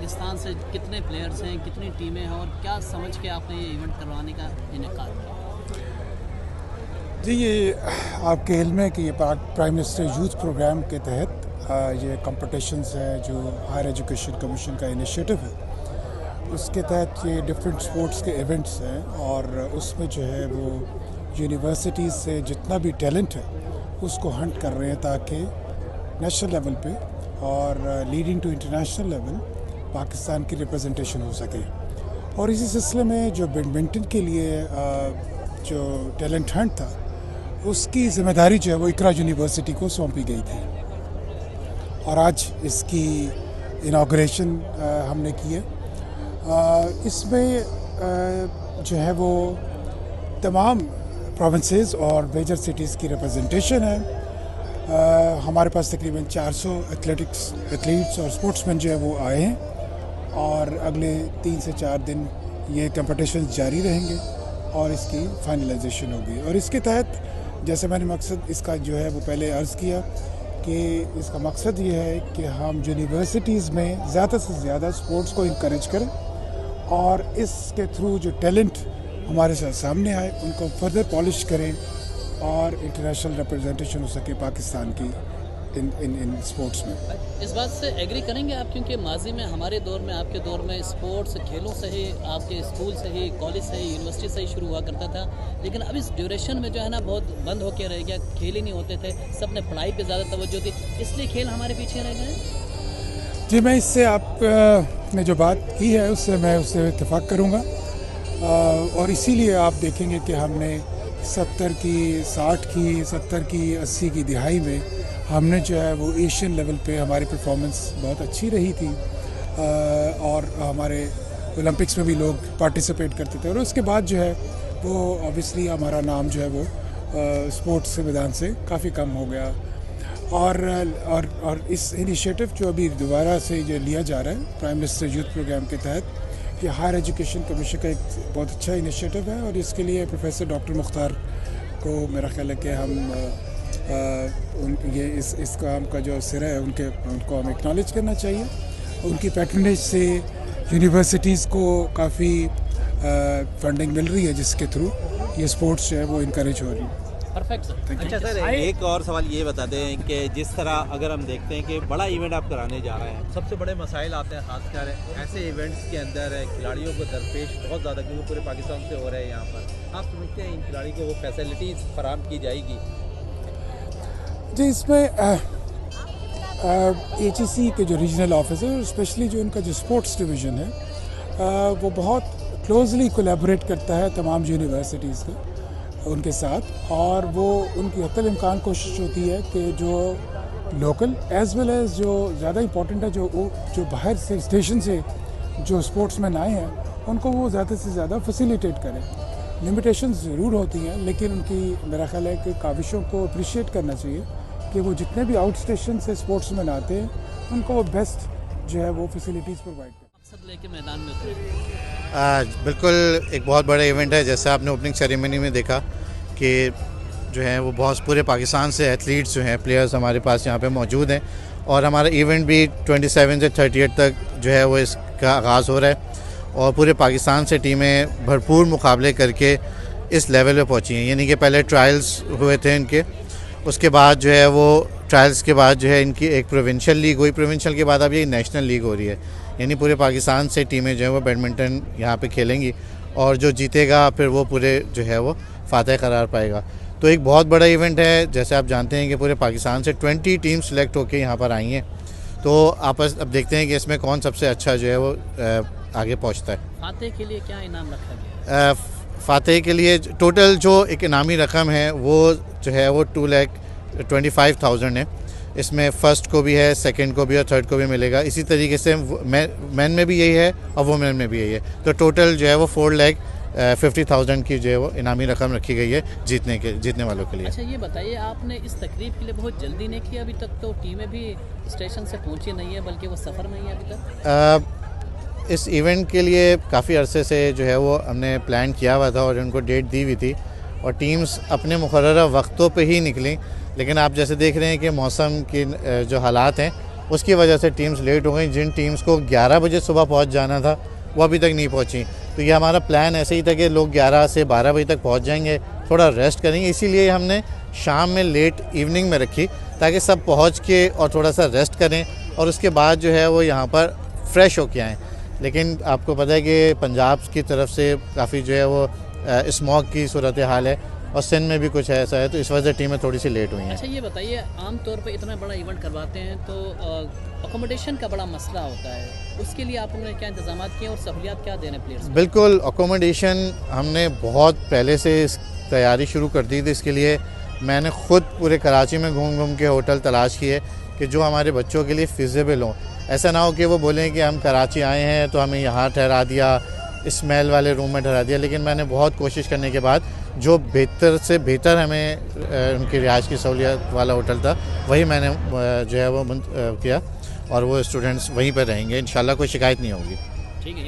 पाकिस्तान से कितने प्लेयर्स हैं, कितनी टीमें हैं और क्या समझ के आपने ये इवेंट करवाने का इनेकार किया? जी, ये आपके इल्म है कि ये प्राइम मिनिस्टर यूथ प्रोग्राम के तहत ये कंपटीशंस हैं जो हायर एजुकेशन कमीशन का इनिशिएटिव है। उसके तहत ये डिफरेंट स्पोर्ट्स के इवेंट्स हैं और उसमें जो है वो यूनिवर्सिटीज़ से जितना भी टैलेंट है उसको हंट कर रहे हैं ताकि नेशनल लेवल पे और leading to international level Pakistan की रिप्रेजेंटेशन हो सके। और इसी सिलसिले में जो बैडमिंटन के लिए जो टैलेंट हंट था उसकी जिम्मेदारी जो है वो इकरा यूनिवर्सिटी को सौंपी गई थी और आज इसकी इनाग्रेशन हमने की है। इसमें जो है वो तमाम प्रोविंसेस और मेजर सिटीज़ की रिप्रेजेंटेशन है। हमारे पास तकरीबन 400 एथलीट्स और स्पोर्ट्समैन जो है वो आए हैं और अगले 3 से 4 दिन ये कंपटीशन जारी रहेंगे और इसकी फाइनलाइजेशन होगी। और इसके तहत जैसे मैंने मकसद इसका जो है वो पहले अर्ज़ किया कि इसका मकसद ये है कि हम यूनिवर्सिटीज़ में ज़्यादा से ज़्यादा स्पोर्ट्स को इनकरेज करें और इसके थ्रू जो टैलेंट हमारे साथ सामने आए उनको फर्दर पॉलिश करें और इंटरनेशनल रिप्रेजेंटेशन हो सके पाकिस्तान की इन स्पोर्ट्स में। इस बात से एग्री करेंगे आप, क्योंकि माजी में हमारे दौर में, आपके दौर में स्पोर्ट्स खेलों से ही, आपके स्कूल से ही, कॉलेज से ही, यूनिवर्सिटी से ही शुरू हुआ करता था, लेकिन अब इस ड्यूरेशन में जो है ना बहुत बंद होकर रह गया, खेल ही नहीं होते थे, सब ने पढ़ाई पे ज़्यादा तवज्जो थी, इसलिए खेल हमारे पीछे रह गए। जी, मैं इससे आप ने जो बात की है मैं उससे इत्तेफाक करूँगा और इसीलिए आप देखेंगे कि हमने 70 की, 60 की, 70 की, 80 की दिहाई में हमने जो है वो एशियन लेवल पे हमारी परफॉर्मेंस बहुत अच्छी रही थी और हमारे ओलंपिक्स में भी लोग पार्टिसिपेट करते थे। और उसके बाद जो है वो ऑब्वियसली हमारा नाम जो है वो स्पोर्ट्स के मैदान से काफ़ी कम हो गया। और इस इनिशिएटिव जो अभी दोबारा से जो लिया जा रहा है प्राइम मिनिस्टर यूथ प्रोग्राम के तहत, ये हायर एजुकेशन कमीशन का एक बहुत अच्छा इनिशिएटिव है और इसके लिए प्रोफेसर डॉक्टर मुख्तार को मेरा ख्याल है कि हम ये इस काम का जो सिरा है उनको हम एक्नॉलेज करना चाहिए। उनकी पैट्रनेज से यूनिवर्सिटीज़ को काफ़ी फंडिंग मिल रही है जिसके थ्रू ये स्पोर्ट्स जो है वो इनकरेज हो रही है। Perfect sir. अच्छा सर, एक और सवाल ये बता दें कि जिस तरह अगर हम देखते हैं कि बड़ा इवेंट आप कराने जा रहे हैं, सबसे बड़े मसाइल आते हैं खासकर ऐसे इवेंट्स के अंदर खिलाड़ियों को दरपेश बहुत ज़्यादा, क्योंकि पूरे पाकिस्तान से हो रहे हैं यहाँ पर। आप समझते हैं इन खिलाड़ी को वो फैसिलिटीज़ फराहम की जाएगी? जी, इसमें HEC के जो रीजनल ऑफिस है, स्पेशली जो उनका जो स्पोर्ट्स डिवीज़न है वो बहुत क्लोजली कोलैबोरेट करता है तमाम यूनिवर्सिटीज़ के उनके साथ और वो उनकी हत्तल इम्कान कोशिश होती है कि जो लोकल एज वेल एज जो ज़्यादा इम्पोर्टेंट है जो बाहर से स्टेशन से जो स्पोर्ट्समैन आए हैं उनको वो ज़्यादा से ज़्यादा फैसिलिटेट करें। लिमिटेशंस ज़रूर होती हैं लेकिन उनकी मेरा ख्याल है कि काविशों को अप्रिशिएट करना चाहिए कि वो जितने भी आउट स्टेशन से स्पोर्ट्समैन आते हैं उनको वो बेस्ट जो है वो फैसिलिटीज़ प्रोवाइड करें। मकसद लेके मैदान में उतरे। बिल्कुल एक बहुत बड़ा इवेंट है। जैसे आपने ओपनिंग सेरेमनी में देखा कि जो है वो बहुत पूरे पाकिस्तान से एथलीट्स जो हैं, प्लेयर्स हमारे पास यहाँ पे मौजूद हैं और हमारा इवेंट भी 27 से 38 तक जो है वो इसका आगाज़ हो रहा है और पूरे पाकिस्तान से टीमें भरपूर मुकाबले करके इस लेवल पे पहुँची हैं। यानी कि पहले ट्रायल्स हुए थे इनके, उसके बाद जो है वो ट्रायल्स के बाद जो है इनकी एक प्रोविंशियल लीग हुई, प्रोविंशियल के बाद अब ये नेशनल लीग हो रही है। यानी पूरे पाकिस्तान से टीमें जो है वो बैडमिंटन यहाँ पे खेलेंगी और जो जीतेगा फिर वो पूरे जो है वो फातह करार पाएगा। तो एक बहुत बड़ा इवेंट है। जैसे आप जानते हैं कि पूरे पाकिस्तान से 20 टीम सेलेक्ट होकर यहाँ पर आई हैं, तो आपस अब देखते हैं कि इसमें कौन सबसे अच्छा जो है वो आगे पहुँचता है। फातह के लिए क्या इनाम रखा गया? फातह के लिए टोटल जो एक इनामी रकम है वो जो है वो 2,25,000 है। इसमें फर्स्ट को भी है, सेकंड को भी और थर्ड को भी मिलेगा। इसी तरीके से मैन में भी यही है और वुमेन में भी यही है। तो टोटल जो है वो 4,50,000 की जो है वो इनामी रकम रखी गई है जीतने वालों के लिए। अच्छा, ये बताइए, आपने इस तकरीब के लिए बहुत जल्दी नहीं की? अभी तक तो टीमें भी स्टेशन से पहुँची नहीं है, बल्कि वो सफ़र में ही है अभी तक। इस इवेंट के लिए काफ़ी अरसे से जो है वो हमने प्लान किया हुआ था और उनको डेट दी हुई थी और टीम्स अपने मुकर्रर वक्तों पे ही निकली। लेकिन आप जैसे देख रहे हैं कि मौसम की जो हालात हैं उसकी वजह से टीम्स लेट हो गई। जिन टीम्स को 11 बजे सुबह पहुंच जाना था वो अभी तक नहीं पहुंची। तो ये हमारा प्लान ऐसे ही था कि लोग 11 से 12 बजे तक पहुंच जाएंगे, थोड़ा रेस्ट करेंगे, इसीलिए हमने शाम में लेट इवनिंग में रखी ताकि सब पहुंच के और थोड़ा सा रेस्ट करें और उसके बाद जो है वो यहाँ पर फ्रेश होके आएँ। लेकिन आपको पता है कि पंजाब की तरफ से काफ़ी जो है वो स्मॉग की सूरत हाल है और सिंध में भी कुछ ऐसा है, तो इस वजह से टीमें थोड़ी सी लेट हुई हैं। अच्छा ये बताइए, आम तौर पे इतना बड़ा इवेंट करवाते हैं तो अकोमोडेशन का बड़ा मसला होता है, उसके लिए आप लोगों ने क्या इंतजाम किए और सहूलियात क्या देने प्लेयर्स को? बिल्कुल, अकोमोडेशन हमने बहुत पहले से तैयारी शुरू कर दी थी। इसके लिए मैंने ख़ुद पूरे कराची में घूम घूम के होटल तलाश किए कि जो हमारे बच्चों के लिए फिजिबल हों। ऐसा ना हो कि वो बोलें कि हम कराची आए हैं तो हमें यहाँ ठहरा दिया, स्मेल वाले रूम में ठहरा दिया। लेकिन मैंने बहुत कोशिश करने के बाद जो बेहतर से बेहतर हमें उनकी रिहाइश की सहूलियत वाला होटल था वही मैंने जो है वो किया और वो स्टूडेंट्स वहीं पर रहेंगे। इंशाल्लाह कोई शिकायत नहीं होगी। ठीक है।